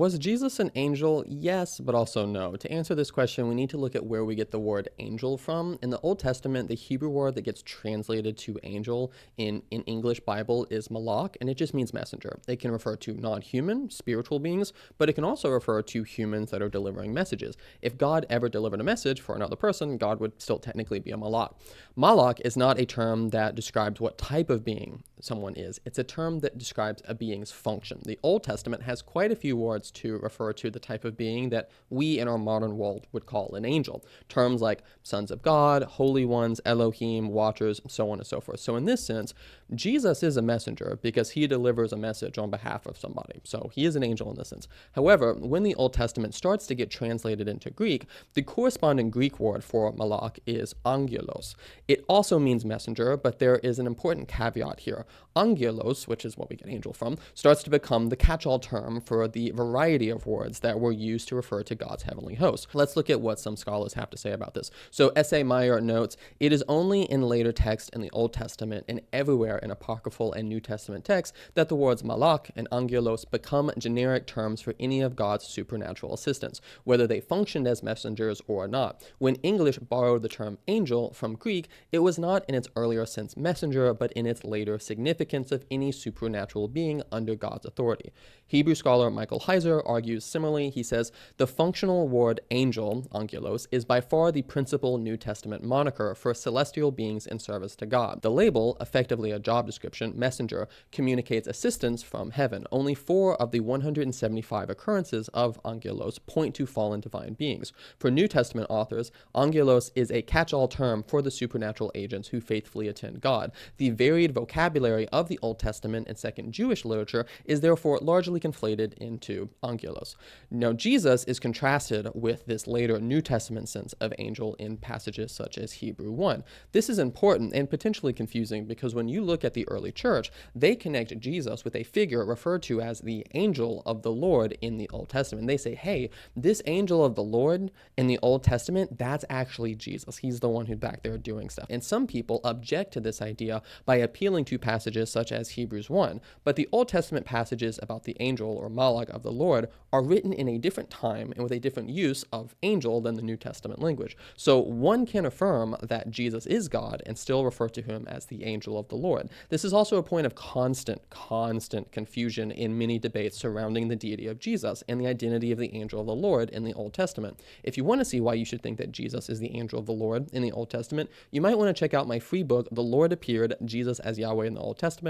Was Jesus an angel? Yes, but also no. To answer this question, we need to look at where we get the word angel from. In the Old Testament, the Hebrew word that gets translated to angel in English Bible is malak, and it just means messenger. It can refer to non-human, spiritual beings, but it can also refer to humans that are delivering messages. If God ever delivered a message for another person, God would still technically be a malak. Malak is not a term that describes what type of being someone is. It's a term that describes a being's function. The Old Testament has quite a few words to refer to the type of being that we in our modern world would call an angel. Terms like sons of God, holy ones, Elohim, watchers, so on and so forth. So in this sense, Jesus is a messenger because he delivers a message on behalf of somebody. So he is an angel in this sense. However, when the Old Testament starts to get translated into Greek, the corresponding Greek word for malak is angelos. It also means messenger, but there is an important caveat here. Angelos, which is what we get angel from, starts to become the catch-all term for the variety of words that were used to refer to God's heavenly host. Let's look at what some scholars have to say about this. So S.A. Meyer notes, it is only in later text in the Old Testament and everywhere in Apocryphal and New Testament texts that the words malak and angelos become generic terms for any of God's supernatural assistants, whether they functioned as messengers or not. When English borrowed the term angel from Greek, it was not in its earlier sense messenger, but in its later significance of any supernatural being under God's authority. Hebrew scholar Michael Heiser argues similarly. He says, the functional word angel, angelos, is by far the principal New Testament moniker for celestial beings in service to God. The label, effectively a job description, messenger, communicates assistance from heaven. Only 4 of the 175 occurrences of angelos point to fallen divine beings. For New Testament authors, angelos is a catch-all term for the supernatural agents who faithfully attend God. The varied vocabulary of the Old Testament and Second Jewish literature is therefore largely conflated into angelos. Now, Jesus is contrasted with this later New Testament sense of angel in passages such as Hebrew 1. This is important and potentially confusing because when you look at the early church, they connect Jesus with a figure referred to as the angel of the Lord in the Old Testament. They say, hey, this angel of the Lord in the Old Testament, that's actually Jesus. He's the one who's back there doing stuff. And some people object to this idea by appealing to passages such as Hebrews 1. But the Old Testament passages about the angel or malak of the Lord are written in a different time and with a different use of angel than the New Testament language. So one can affirm that Jesus is God and still refer to him as the angel of the Lord. This is also a point of constant confusion in many debates surrounding the deity of Jesus and the identity of the angel of the Lord in the Old Testament. If you want to see why you should think that Jesus is the angel of the Lord in the Old Testament, you might want to check out my free book, The Lord Appeared, Jesus as Yahweh in the Old Testament,